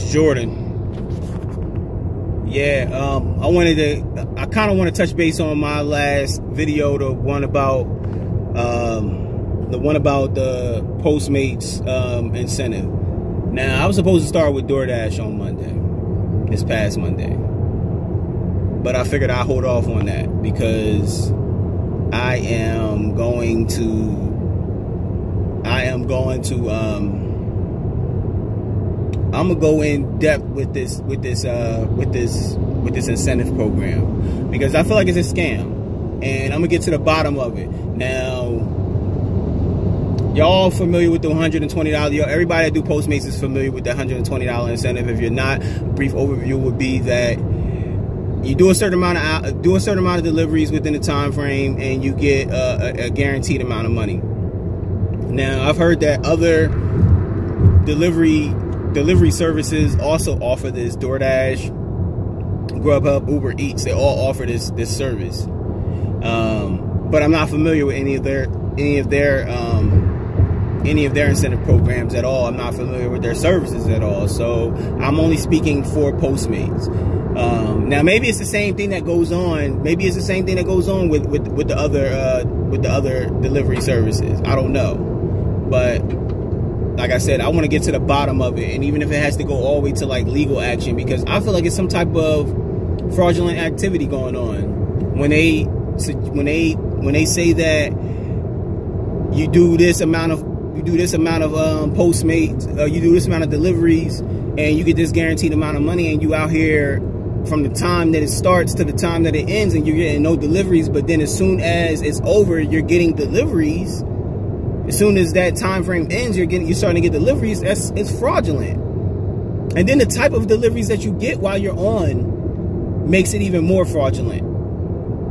it's Jordan. Yeah, I kind of want to touch base on my last video, the one about the Postmates incentive. Now, I was supposed to start with DoorDash on Monday, this past Monday, but I figured I'd hold off on that because I'm gonna go in depth with this incentive program because I feel like it's a scam, and I'm gonna get to the bottom of it. Now, y'all familiar with the $120? Everybody that do Postmates is familiar with the $120 incentive. If you're not, a brief overview would be that you do a certain amount of deliveries within the time frame, and you get a guaranteed amount of money. Now, I've heard that other delivery services also offer this. DoorDash, Grubhub, Uber Eats, they all offer this service. But I'm not familiar with any of their incentive programs at all. I'm not familiar with their services at all. So I'm only speaking for Postmates. Now, maybe it's the same thing that goes on. Maybe it's the same thing that goes on with the other delivery services. I don't know. But like I said, I want to get to the bottom of it, and even if it has to go all the way to like legal action, because I feel like it's some type of fraudulent activity going on when they say that you do this amount of Postmates, you do this amount of deliveries, and you get this guaranteed amount of money, and you out here from the time that it starts to the time that it ends, and you're getting no deliveries. But then as soon as it's over, you're getting deliveries. As soon as that time frame ends, you're starting to get deliveries. It's fraudulent. And then the type of deliveries that you get while you're on makes it even more fraudulent.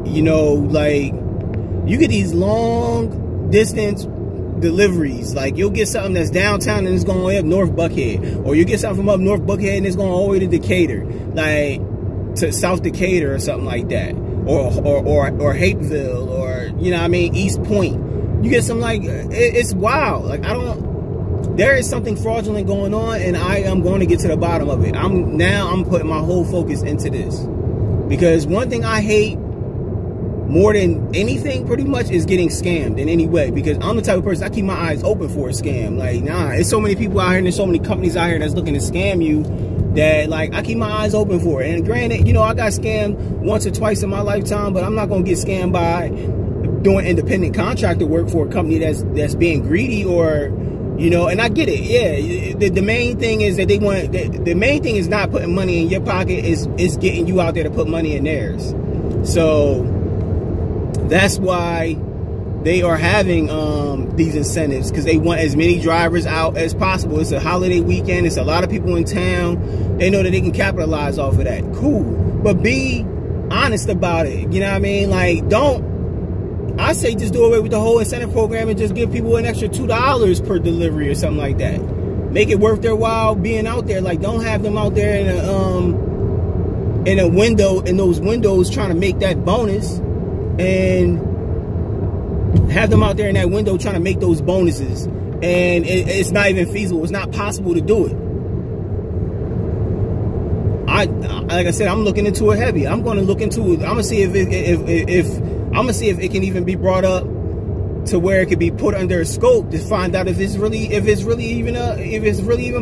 You know, like, you get these long distance deliveries. Like, you'll get something that's downtown and it's going all the way up North Buckhead, or you get something from up North Buckhead and it's going all the way to Decatur, like to South Decatur or something like that, or Hapeville, or, you know what I mean, East Point. You get some, like, it's wild. Like, there is something fraudulent going on, and I am going to get to the bottom of it. I'm putting my whole focus into this, because one thing I hate more than anything pretty much is getting scammed in any way, because I'm the type of person, I keep my eyes open for a scam. Like, nah, there's so many people out here and there's so many companies out here that's looking to scam you that, like, I keep my eyes open for it. And granted, you know, I got scammed once or twice in my lifetime, but I'm not going to get scammed by doing independent contractor work for a company that's being greedy, or, you know. And I get it. Yeah, the main thing is that the main thing is not putting money in your pocket, is getting you out there to put money in theirs. So that's why they are having these incentives, because they want as many drivers out as possible. It's a holiday weekend. It's a lot of people in town. They know that they can capitalize off of that. Cool. But be honest about it. You know what I mean? Like, I say just do away with the whole incentive program and just give people an extra $2 per delivery or something like that. Make it worth their while being out there. Like, don't have them out there in a window, in those windows, trying to make that bonus, and have them out there in that window trying to make those bonuses, and it's not even feasible. It's not possible to do it. Like I said, I'm looking into it heavy. I'm going to look into it. I'm going to see if it can even be brought up to where it could be put under a scope to find out if it's really even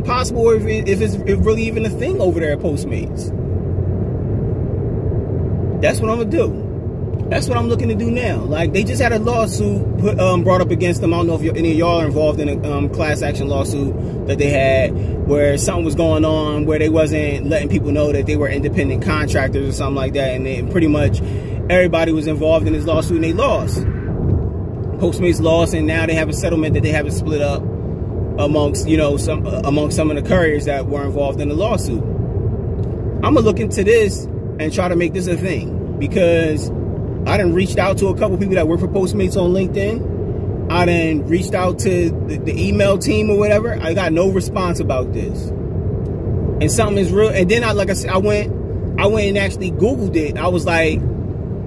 possible, or if it's really even a thing over there at Postmates. That's what I'm gonna do. That's what I'm looking to do now. Like, they just had a lawsuit brought up against them. I don't know if any of y'all are involved in a class action lawsuit that they had, where something was going on where they wasn't letting people know that they were independent contractors or something like that, and then pretty much everybody was involved in this lawsuit, and they lost. Postmates lost, and now they have a settlement that they haven't split up amongst, you know, some of the couriers that were involved in the lawsuit. I'm gonna look into this and try to make this a thing, because I done reached out to a couple people that work for Postmates on LinkedIn. I done reached out to the email team or whatever. I got no response about this, and something is real. And then I went and actually Googled it. I was like,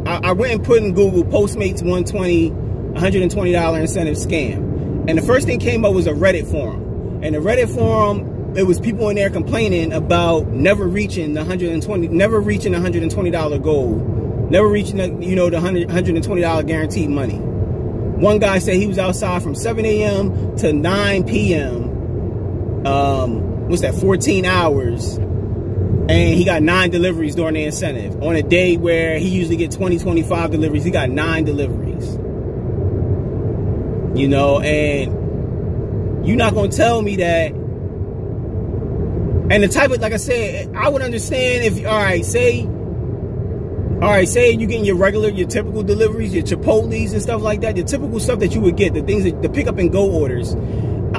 I went and put in Google Postmates $120 incentive scam, and the first thing came up was a Reddit forum. And the Reddit forum people in there complaining about never reaching the $120 goal, never reaching the, you know, the $120 guaranteed money. One guy said he was outside from 7 a.m. to 9 p.m. What's that, 14 hours, and he got 9 deliveries during the incentive. On a day where he usually get 20, 25 deliveries, he got 9 deliveries. You know, and you're not going to tell me that. And the type of, like I said, I would understand if, all right, say you're getting your typical deliveries, your Chipotles and stuff like that, the typical stuff that you would get, the things that the pick up and go orders.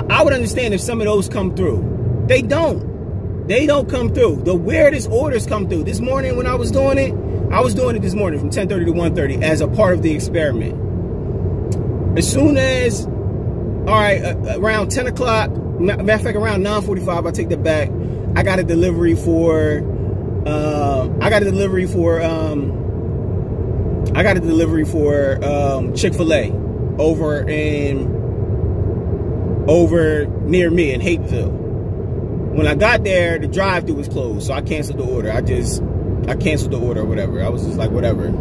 I would understand if some of those come through. They don't come through. The weirdest orders come through. This morning when I was doing it this morning from 10:30 to 1:30 as a part of the experiment. As soon as, around 10 o'clock, matter of fact, around 9:45, I take that back. I got a delivery for Chick-fil-A over near me in Hapeville. When I got there, the drive-thru was closed, so I canceled the order. I canceled the order or whatever. I was just like, whatever.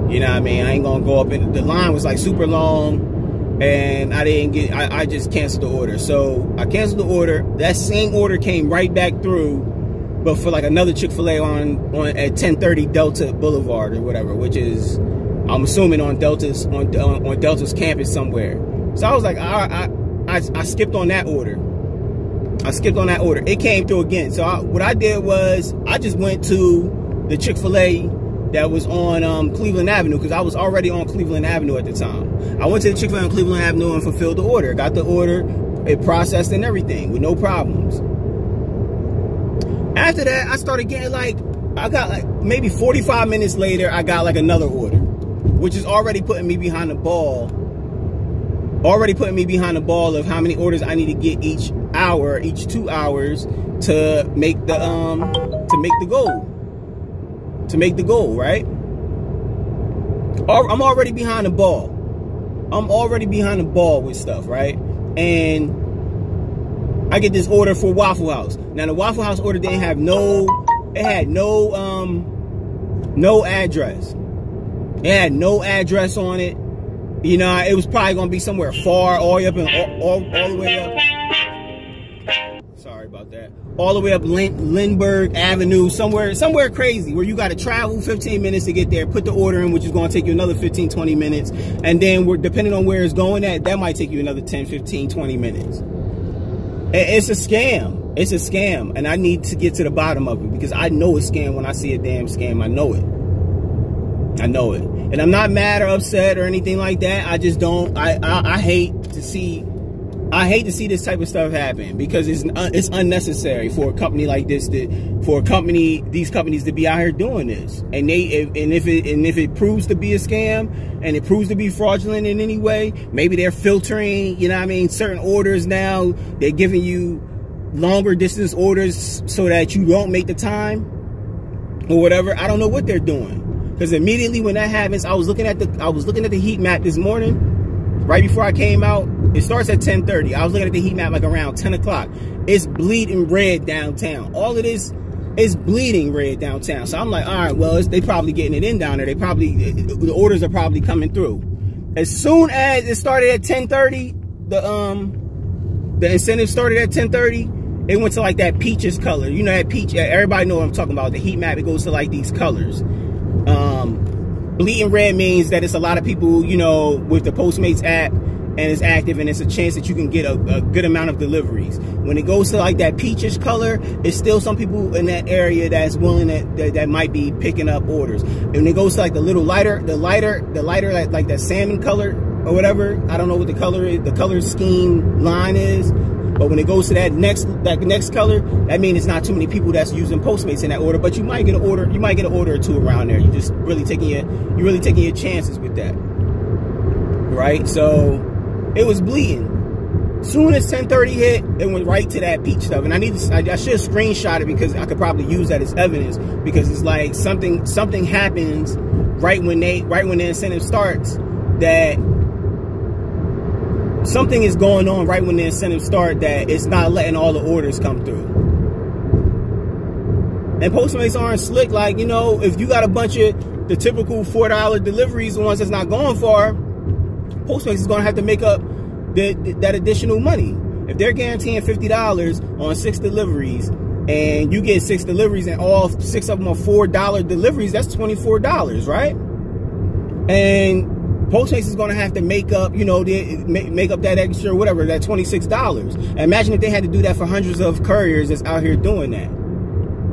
You know what I mean? I ain't gonna go up in the line was like super long, and I just canceled the order. So I canceled the order. That same order came right back through, but for like another Chick-fil-A on at 1030 Delta Boulevard or whatever, which is, I'm assuming on Delta's campus somewhere. So I was like, I skipped on that order. It came through again. So what I did was I just went to the Chick-fil-A that was on Cleveland Avenue, because I was already on Cleveland Avenue at the time. I went to the Chick-fil-A on Cleveland Avenue and fulfilled the order. Got the order, it processed and everything with no problems. After that, I started getting I got maybe 45 minutes later, I got like another order, which is already putting me behind the ball. Of how many orders I need to get each 2 hours to make the goal, right? I'm already behind the ball. With stuff, right? And I get this order for Waffle House. Now the Waffle House order didn't have no address. It had no address on it. You know, it was probably gonna be somewhere far, all the way up and all the way up. Sorry about that. All the way up Lindbergh Avenue, somewhere crazy where you got to travel 15 minutes to get there, put the order in, which is going to take you another 15, 20 minutes. And then depending on where it's going at, that might take you another 10, 15, 20 minutes. It's a scam. It's a scam. And I need to get to the bottom of it, because I know it's a scam when I see a damn scam. I know it. And I'm not mad or upset or anything like that. I just don't, I hate to see this type of stuff happen, because it's unnecessary for a company like this these companies to be out here doing this. And if it proves to be a scam and it proves to be fraudulent in any way, maybe they're filtering, you know what I mean, certain orders now. They're giving you longer distance orders so that you don't make the time or whatever. I don't know what they're doing. Because immediately when that happens, I was looking at the heat map this morning, right before I came out. It starts at 10:30. I was looking at the heat map like around 10 o'clock. It's bleeding red downtown. All of this is bleeding red downtown. So I'm like, all right, well, they probably getting it in down there. The orders are probably coming through. As soon as it started at 10:30, the incentive started at 10:30. It went to like that peaches color. You know that peach. Everybody know what I'm talking about. The heat map, it goes to like these colors. Bleeding red means that it's a lot of people, you know, with the Postmates app, and it's active, and it's a chance that you can get a good amount of deliveries. When it goes to like that peachish color, it's still some people in that area that's willing that might be picking up orders. And when it goes to like the little lighter, like that salmon color or whatever, I don't know what the color is, the color scheme line is. But when it goes to that next color, that means it's not too many people that's using Postmates in that order. But you might get an order. You might get an order or two around there. You're just really taking your chances with that, right? So it was bleeding. Soon as 10:30 hit, it went right to that peach stuff. And I should screenshot it, because I could probably use that as evidence. Because it's like something happens right when the incentive starts, that something is going on right when the incentives start that it's not letting all the orders come through. And Postmates aren't slick. Like, you know, if you got a bunch of the typical $4 deliveries, the ones that's not going far, Postmates is going to have to make up that additional money. If they're guaranteeing $50 on 6 deliveries, and you get 6 deliveries and all 6 of them are $4 deliveries, that's $24, right? And Postmates is going to have to make up, you know, make up that extra, whatever, that $26. And imagine if they had to do that for hundreds of couriers that's out here doing that.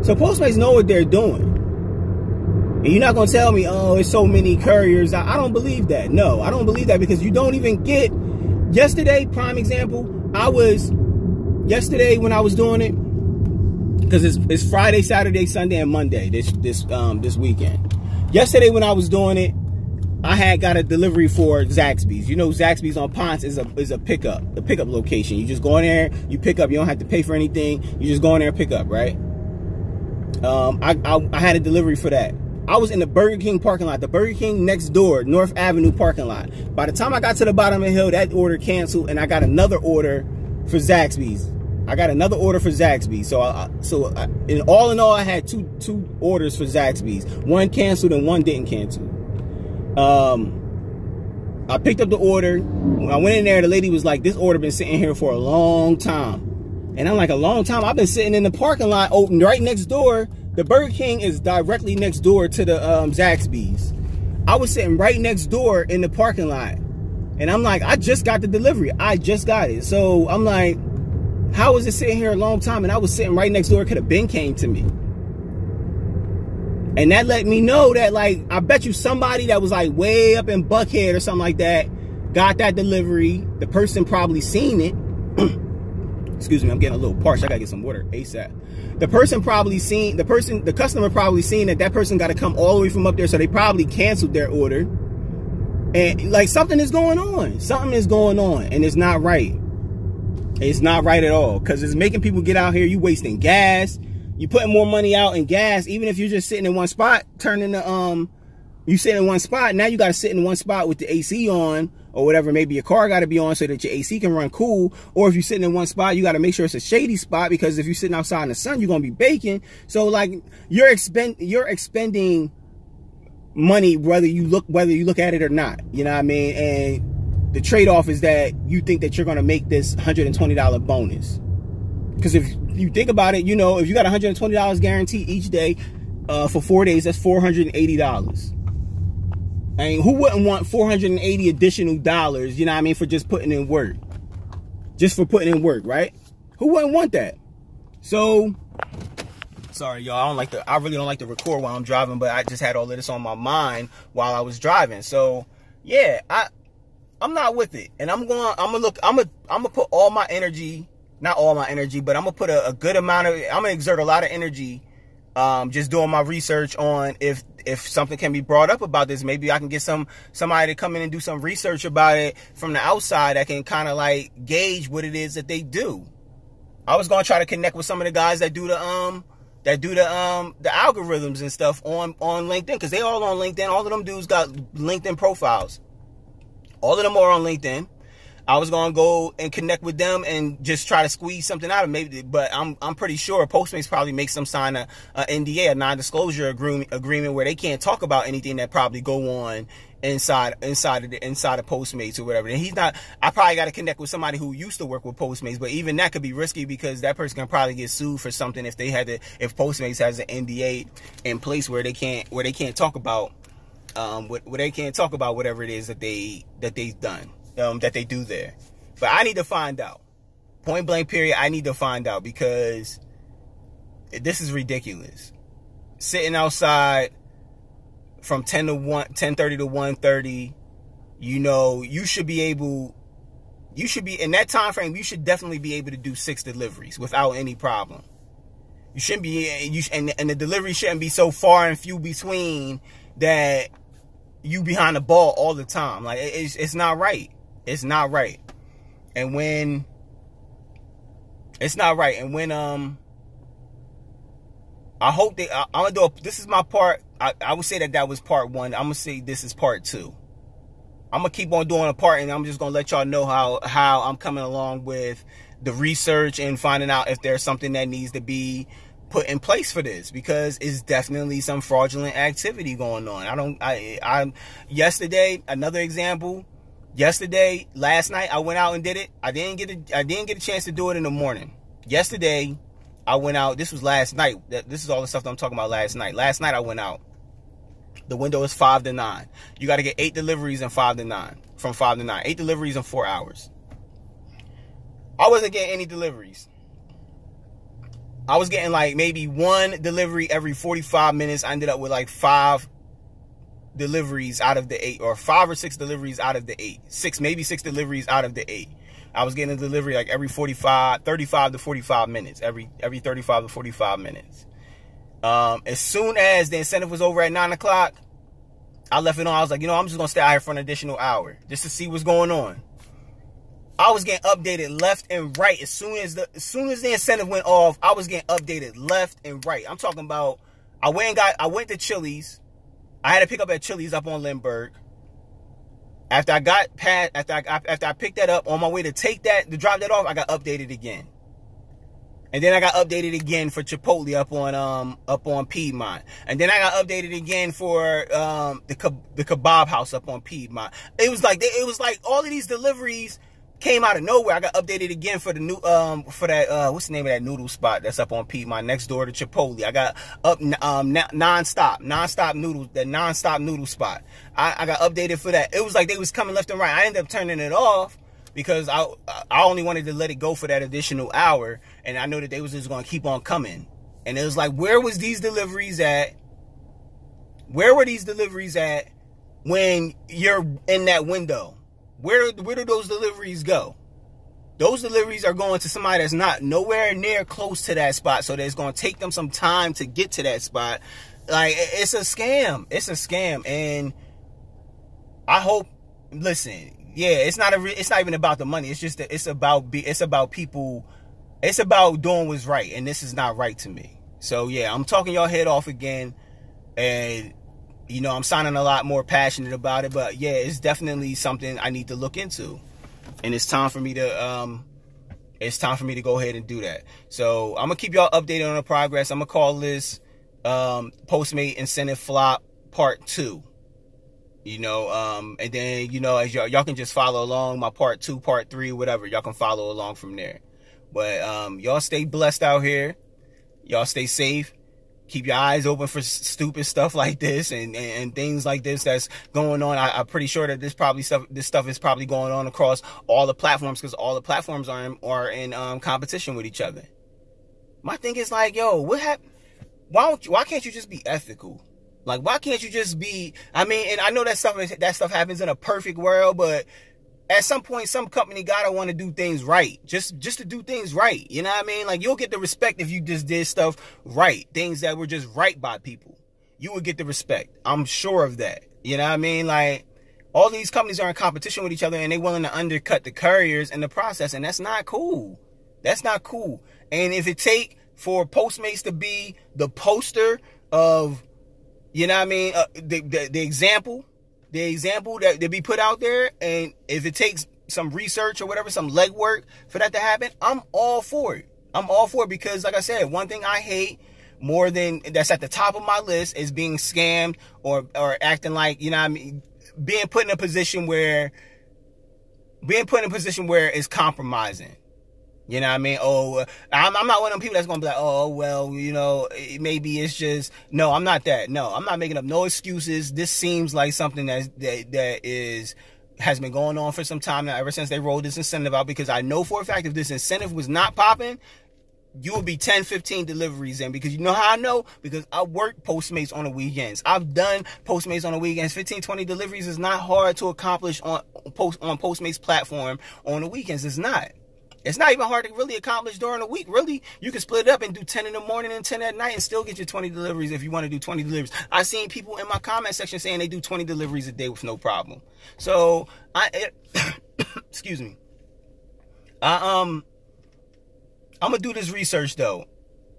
So Postmates know what they're doing. And you're not going to tell me, oh, it's so many couriers. I don't believe that. No, I don't believe that, because you don't even get... Yesterday, prime example, yesterday when I was doing it, because it's Friday, Saturday, Sunday, and Monday this weekend. Yesterday when I was doing it, I had got a delivery for Zaxby's. You know, Zaxby's on Ponce is a pickup location. You just go in there, you pick up. You don't have to pay for anything. You just go in there and pick up, right? I had a delivery for that. I was in the Burger King parking lot, the Burger King next door, North Avenue parking lot. By the time I got to the bottom of the hill, that order canceled, and I got another order for Zaxby's. So all in all, I had two orders for Zaxby's. One canceled and one didn't cancel. I picked up the order. When I went in there, the lady was like, this order been sitting here for a long time. And I'm like, a long time? I've been sitting in the parking lot open right next door. The Burger King is directly next door to the Zaxby's. I was sitting right next door in the parking lot. And I'm like, I just got the delivery. I just got it. So I'm like, how was it sitting here a long time? And I was sitting right next door. It could have been came to me. And that let me know that, like, I bet you somebody that was like way up in Buckhead or something like that got that delivery. The person probably seen it. Excuse me, I'm getting a little parched. I gotta get some water ASAP. The customer probably seen that person got to come all the way from up there, so they probably canceled their order. And like, something is going on. Something is going on, and it's not right. It's not right at all, because it's making people get out here. You wasting gas. You putting more money out in gas, even if you're just sitting in one spot, you sit in one spot. Now you got to sit in one spot with the AC on or whatever. Maybe your car got to be on so that your AC can run cool. Or if you're sitting in one spot, you got to make sure it's a shady spot, because if you're sitting outside in the sun, you're going to be baking. So like, you're expending money whether you look at it or not. You know what I mean? And the trade-off is that you think that you're going to make this $120 bonus. Because if you think about it, you know, if you got $120 guaranteed each day for 4 days, that's $480. I mean, who wouldn't want $480 additional dollars, you know what I mean, for just putting in work? Just for putting in work, right? Who wouldn't want that? So, sorry, y'all, I really don't like to record while I'm driving, but I just had all of this on my mind while I was driving. So, yeah, I'm not with it. And I'm gonna put all my energy, not all my energy, but I'm gonna put a good amount of, I'm gonna exert a lot of energy just doing my research on if something can be brought up about this. Maybe I can get somebody to come in and do some research about it from the outside that can kind of like gauge what it is that they do. I was gonna try to connect with some of the guys that do the algorithms and stuff on LinkedIn, because they all on LinkedIn. All of them dudes got LinkedIn profiles. All of them are on LinkedIn. I was gonna go and connect with them and just try to squeeze something out of maybe, but I'm pretty sure Postmates probably makes them sign a NDA, a non-disclosure agreement, where they can't talk about anything that probably go on inside of Postmates or whatever. And I probably got to connect with somebody who used to work with Postmates, but even that could be risky, because that person can probably get sued for something if Postmates has an NDA in place where they can't talk about whatever it is that they've done. That they do there. But I need to find out. Point blank period, I need to find out, because this is ridiculous. Sitting outside from 10:30 to 1:30, you know, you should be in that time frame, you should definitely be able to do 6 deliveries without any problem. You shouldn't be, and the delivery shouldn't be so far and few between that you behind the ball all the time. Like, it's not right. It's not right. And when I hope I'm gonna do this is my part. I would say that was part 1. I'm gonna say this is part 2. I'm gonna keep on doing a part, and I'm just gonna let y'all know how I'm coming along with the research and finding out if there's something that needs to be put in place for this, because it's definitely some fraudulent activity going on. Yesterday, another example. Yesterday, last night, I went out and did it. I didn't get a chance to do it in the morning. Yesterday, I went out. This was last night. This is all the stuff that I'm talking about last night. Last night, I went out. The window is 5 to 9. You got to get 8 deliveries in 5 to 9. From 5 to 9. 8 deliveries in 4 hours. I wasn't getting any deliveries. I was getting like maybe 1 delivery every 45 minutes. I ended up with like 5 deliveries out of the 8, or 5 or 6 deliveries out of the 8. Maybe 6 deliveries out of the 8. I was getting a delivery like every 35 to 45 minutes. Every 35 to 45 minutes. As soon as the incentive was over at 9 o'clock, I left it on. I was like, I'm just going to stay out here for an additional hour just to see what's going on. I was getting updated left and right. As soon as the incentive went off, I was getting updated left and right. I'm talking about, I went to Chili's. I had to pick up at Chili's up on Lindbergh. After I picked that up, on my way to drop that off, I got updated again. And then I got updated again for Chipotle up on Piedmont. And then I got updated again for the kebab house up on Piedmont. It was like all of these deliveries came out of nowhere. I got updated again for the new what's the name of that noodle spot that's up on Piedmont next door to Chipotle. I got up nonstop noodles, that nonstop noodle spot. I got updated for that. It was like they was coming left and right. I ended up turning it off because I only wanted to let it go for that additional hour, and I know that they was just going to keep on coming. And it was like, where was these deliveries at? Where were these deliveries at when you're in that window? Where do those deliveries go? Those deliveries are going to somebody that's not nowhere near close to that spot, so that it's going to take them some time to get to that spot. Like, it's a scam. It's a scam, and I hope. Listen. Yeah, it's not even about the money. It's just that it's about people. It's about doing what's right, and this is not right to me. So yeah, I'm talking y'all head off again, and I'm sounding a lot more passionate about it. But yeah, it's definitely something I need to look into, and it's time for me to go ahead and do that. So I'm gonna keep y'all updated on the progress. I'm gonna call this Postmate incentive flop part 2. And then, as y'all can just follow along my part 2, part 3, whatever. Y'all can follow along from there. But y'all stay blessed out here. Y'all stay safe. Keep your eyes open for stupid stuff like this and things like this that's going on. I'm pretty sure that this stuff is probably going on across all the platforms, because all the platforms are in competition with each other. My thing is like, yo, what happened? Why can't you just be ethical? Like, why can't you just be, and I know that stuff happens in a perfect world, but at some point, some company gotta want to do things right. Just to do things right. You know what I mean? Like, you'll get the respect if you just did stuff right. Things that were just right by people. You would get the respect. I'm sure of that. You know what I mean? Like, all these companies are in competition with each other, and they're willing to undercut the couriers in the process, and that's not cool. That's not cool. And if it take for Postmates to be the poster of, you know what I mean, the example that they be put out there, and if it takes some research or whatever, some legwork for that to happen, I'm all for it. I'm all for it, because, like I said, one thing I hate more than that's at the top of my list is being scammed or acting like, you know what I mean, being put in a position where it's compromising. You know what I mean? Oh, I'm not one of them people that's going to be like, oh, well, maybe it's just, no, I'm not that. No, I'm not making up no excuses. This seems like something has been going on for some time now, ever since they rolled this incentive out, because I know for a fact if this incentive was not popping, you would be 10, 15 deliveries in. Because you know how I know? Because I work Postmates on the weekends. I've done Postmates on the weekends. 15, 20 deliveries is not hard to accomplish on Postmates platform on the weekends. It's not. It's not even hard to really accomplish during the week. Really, you can split it up and do 10 in the morning and 10 at night and still get your 20 deliveries if you want to do 20 deliveries. I've seen people in my comment section saying they do 20 deliveries a day with no problem. So, excuse me. I'm going to do this research, though.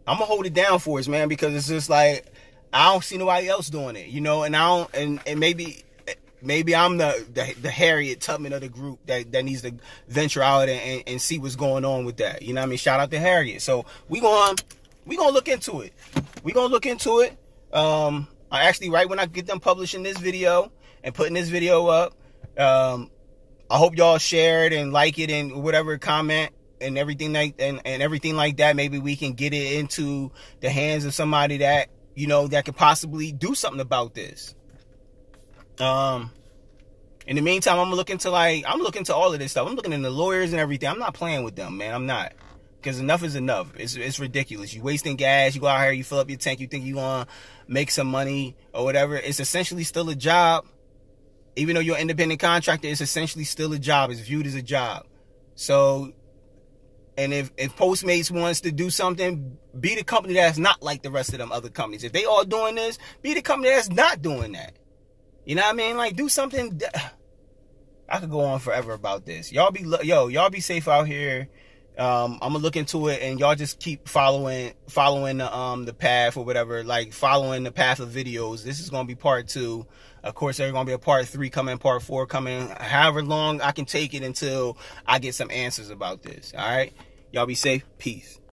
I'm going to hold it down for us, man, because it's just like, I don't see nobody else doing it, and I don't, and maybe maybe I'm the Harriet Tubman of the group that needs to venture out and see what's going on with that. You know what I mean? Shout out to Harriet. So we gonna look into it. We gonna look into it. I actually, right when I get done publishing this video and putting this video up, I hope y'all share it and like it and whatever, comment and everything like and everything like that. Maybe we can get it into the hands of somebody that, you know, that could possibly do something about this. In the meantime, I'm looking to all of this stuff. I'm looking into lawyers and everything. I'm not playing with them, man. I'm not. Because enough is enough. It's ridiculous. You wasting gas. You go out here, you fill up your tank. You think you want to make some money or whatever. It's essentially still a job. Even though you're an independent contractor, it's essentially still a job. It's viewed as a job. So, and if Postmates wants to do something, be the company that's not like the rest of them other companies. If they all doing this, be the company that's not doing that. You know what I mean? Like, do something. I could go on forever about this. Y'all be safe out here. I'm gonna look into it, and y'all just keep following the path or whatever, like following the path of videos. This is gonna be part 2. Of course, there's gonna be a part 3 coming, part 4 coming, however long I can take it until I get some answers about this. All right, y'all be safe. Peace.